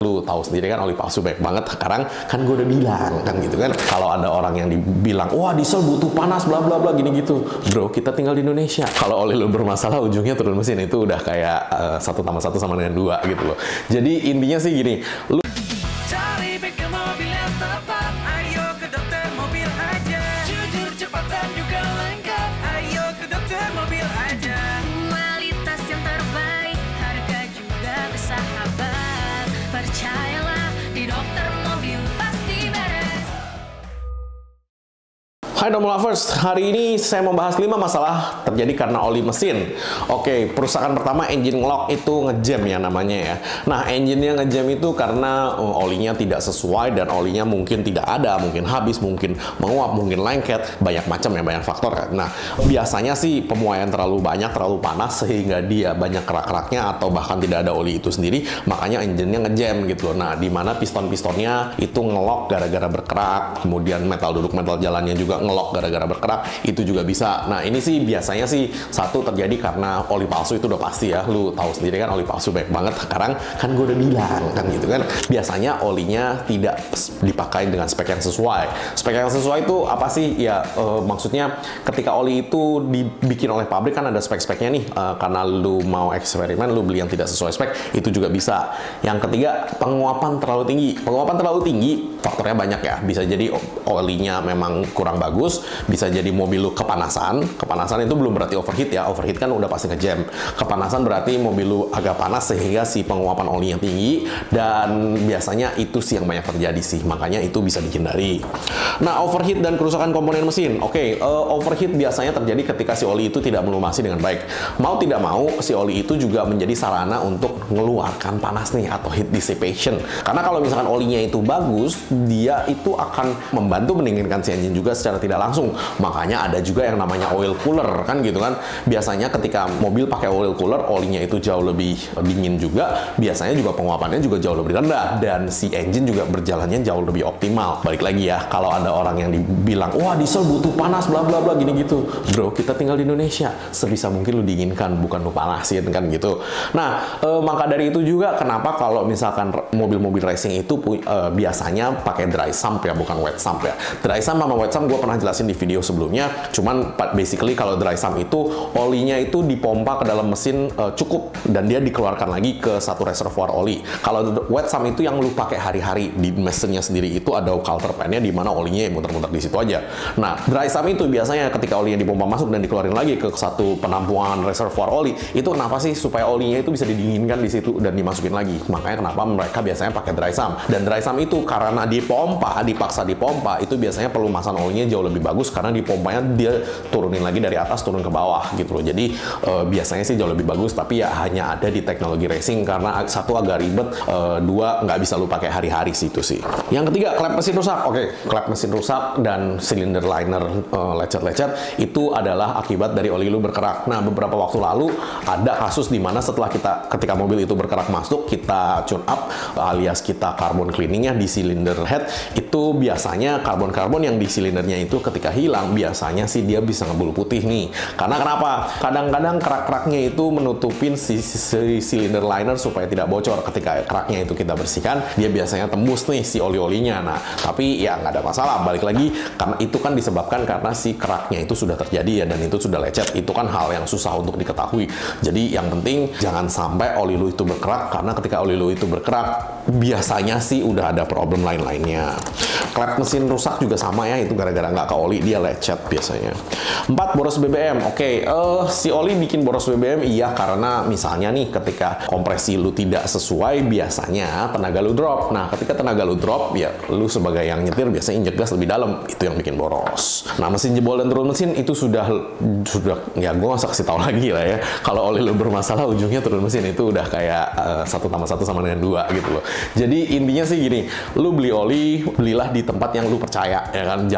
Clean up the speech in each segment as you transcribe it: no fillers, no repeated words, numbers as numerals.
Lu tahu sendiri kan oli palsu banyak banget sekarang, kan gue udah bilang kan gitu kan, kalau ada orang yang dibilang wah diesel butuh panas bla bla bla gini gitu, bro kita tinggal di Indonesia, kalau oli lu bermasalah ujungnya turun mesin, itu udah kayak 1+1 sama dengan 2 gitu loh. Jadi intinya sih gini, lu cari bengkel mobil yang tepat, ayo ke dokter mobil aja, jujur cepat dan juga lengkap, ayo ke dokter mobil aja. Kualitas yang terbaik, harga juga bersahabat. Percayalah, di dokter mobil pasti beres. Hai Dom Lovers, hari ini saya membahas 5 masalah terjadi karena oli mesin. Oke, perusahaan pertama engine lock itu ngejam ya namanya ya. Nah, engine-nya ngejam itu karena olinya tidak sesuai dan olinya mungkin tidak ada, mungkin habis, mungkin menguap, mungkin lengket, banyak macam ya, banyak faktor kan. Nah, biasanya sih pemuaian terlalu banyak, terlalu panas sehingga dia banyak kerak-keraknya atau bahkan tidak ada oli itu sendiri, makanya engine-nya ngejam gitu loh. Nah, di mana piston-pistonnya itu ngelok gara-gara berkerak, kemudian metal duduk metal jalannya juga ngelok gara-gara berkerak, itu juga bisa. Nah, ini sih biasanya sih satu terjadi karena oli palsu, itu udah pasti ya. Lu tahu sendiri kan oli palsu banyak banget sekarang, kan gue udah bilang kan gitu kan. Biasanya olinya tidak dipakai dengan spek yang sesuai. Spek yang sesuai itu apa sih? Ya maksudnya ketika oli itu dibikin oleh pabrik kan ada spek-speknya nih. Karena lu mau eksperimen, lu beli yang tidak sesuai spek, itu juga bisa. Yang ketiga, penguapan terlalu tinggi. Penguapan terlalu tinggi faktornya banyak ya. Bisa jadi olinya memang kurang bagus, bisa jadi mobil lu kepanasan. Kepanasan itu belum berarti overheat ya. Overheat kan udah pasti ngejam. Kepanasan berarti mobil lu agak panas sehingga si penguapan olinya tinggi, dan biasanya itu sih yang banyak terjadi sih. Makanya itu bisa dihindari. Nah, overheat dan kerusakan komponen mesin. Oke, overheat biasanya terjadi ketika si oli itu tidak melumasi dengan baik. Mau tidak mau, si oli itu juga menjadi sarana untuk mengeluarkan panas nih, atau heat dissipation. Karena kalau misalkan olinya itu bagus, dia itu akan membantu mendinginkan si engine juga secara tidak langsung. Makanya ada juga yang namanya oil cooler kan gitu kan. Biasanya ketika mobil pakai oil cooler, olinya itu jauh lebih dingin juga. Biasanya juga penguapannya juga jauh lebih rendah, dan si engine juga berjalannya jauh lebih optimal. Balik lagi ya, kalau ada orang yang dibilang wah diesel butuh panas bla bla bla gini gitu, bro kita tinggal di Indonesia, sebisa mungkin lu dinginkan, bukan lu panasin kan gitu. Nah, maka dari itu juga kenapa kalau misalkan mobil-mobil racing itu biasanya pakai dry sump ya, bukan wet sump ya. Dry sump sama wet sump gue pernah jelasin di video sebelumnya. Cuman basically kalau dry sump itu olinya itu dipompa ke dalam mesin cukup, dan dia dikeluarkan lagi ke satu reservoir oli. Kalau wet sump itu yang lu pakai hari-hari, di mesinnya sendiri itu ada coulter pan-nya di mana olinya muter-muter di situ aja. Nah, dry sump itu biasanya ketika olinya dipompa masuk dan dikeluarin lagi ke satu penampungan reservoir oli. Itu kenapa sih? Supaya olinya itu bisa didinginkan di situ dan dimasukin lagi. Makanya kenapa mereka biasanya pakai dry sump. Dan dry sump itu karena dipompa, dipaksa dipompa, itu biasanya pelumasan olinya jauh lebih bagus karena dipompanya dia turunin lagi dari atas turun ke bawah gitu loh. Jadi biasanya sih jauh lebih bagus, tapi ya hanya ada di teknologi racing karena satu agak ribet, dua nggak bisa lu pakai hari-hari sih itu sih. Yang ketiga, klep mesin rusak. Oke, klep mesin rusak dan silinder liner lecet-lecet itu adalah akibat dari oli lu berkerak. Nah, beberapa waktu lalu ada kasus di mana setelah ketika mobil itu berkerak masuk, kita tune up alias kita carbon cleaningnya di silinder head, itu biasanya karbon-karbon yang di silindernya itu ketika hilang, biasanya sih dia bisa ngebul putih nih. Karena kenapa? Kadang-kadang kerak-keraknya itu menutupin si silinder liner supaya tidak bocor. Ketika keraknya itu kita bersihkan, dia biasanya tembus nih si oli-olinya. Nah, tapi ya nggak ada masalah. Balik lagi, karena itu kan disebabkan karena si keraknya itu sudah terjadi ya, dan itu sudah lecet. Itu kan hal yang susah untuk diketahui. Jadi yang penting jangan sampai oli lu itu berkerak, karena ketika oli lu itu berkerak, biasanya sih udah ada problem lain-lainnya. Klep mesin rusak juga sama ya, itu gara-gara nggak ke oli, dia lecet biasanya. 4. Boros BBM. Oke, si oli bikin boros BBM iya karena misalnya nih ketika kompresi lu tidak sesuai, biasanya tenaga lu drop. Nah, ketika tenaga lu drop, ya lu sebagai yang nyetir biasanya injek gas lebih dalam, itu yang bikin boros. Nah, mesin jebol dan turun mesin itu sudah ya gue nggak usah kasih tahu lagi lah ya. Kalau oli lu bermasalah, ujungnya turun mesin, itu udah kayak 1+1 sama dengan 2 gitu loh. Jadi intinya sih gini, lu beli oli, belilah di tempat yang lu percaya ya kan.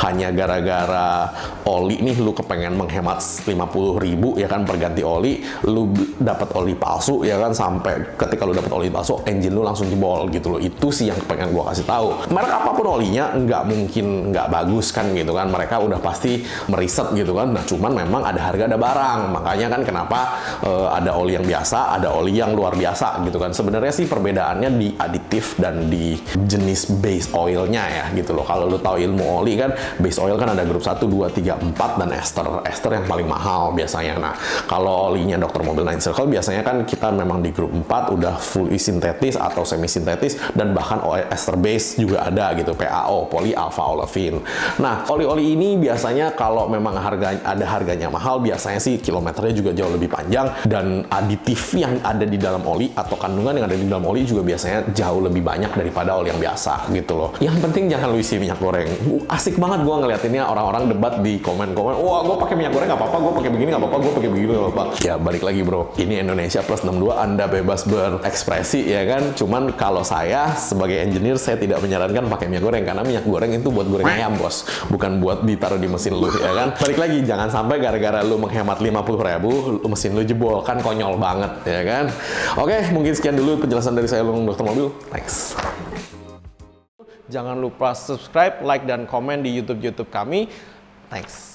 hanya gara-gara oli nih lu kepengen menghemat 50.000 ya kan per ganti oli, lu dapat oli palsu ya kan, sampai ketika lu dapat oli palsu engine lu langsung jebol gitu loh. Itu sih yang pengen gua kasih tahu. Merek apapun olinya nggak mungkin nggak bagus kan gitu kan, mereka udah pasti meriset gitu kan. Nah cuman memang ada harga ada barang, makanya kan kenapa ada oli yang biasa, ada oli yang luar biasa gitu kan. Sebenarnya sih perbedaannya di aditif dan di jenis base oilnya ya gitu loh. Kalau lu tahu ilmu oli kan, base oil kan ada grup 1, 2, 3, 4 dan ester yang paling mahal biasanya. Nah kalau olinya Dr. Mobil 9 Circle biasanya kan kita memang di grup 4 udah fully sintetis atau semi sintetis, dan bahkan ester base juga ada gitu, PAO, polyalpha olefin. Nah oli-oli ini biasanya kalau memang harganya mahal, biasanya sih kilometernya juga jauh lebih panjang, dan aditif yang ada di dalam oli atau kandungan yang ada di dalam oli juga biasanya jauh lebih banyak daripada oli yang biasa gitu loh. Yang penting jangan lu isi minyak goreng. Asik banget gua ngeliatinnya orang-orang debat di komen-komen, wah gua pakai minyak goreng nggak apa-apa, gua pakai begini nggak apa-apa, gua pakai begini nggak apa-apa. Ya balik lagi bro, ini Indonesia plus 62, Anda bebas berekspresi ya kan. Cuman kalau saya sebagai engineer, saya tidak menyarankan pakai minyak goreng, karena minyak goreng itu buat goreng ayam bos, bukan buat ditaruh di mesin lu ya kan. Balik lagi, jangan sampai gara-gara lu menghemat 50.000 mesin lu jebol, kan konyol banget ya kan. Oke, mungkin sekian dulu penjelasan dari saya, Lung Dr. Mobil. Thanks. Jangan lupa subscribe, like, dan komen di YouTube kami. Thanks.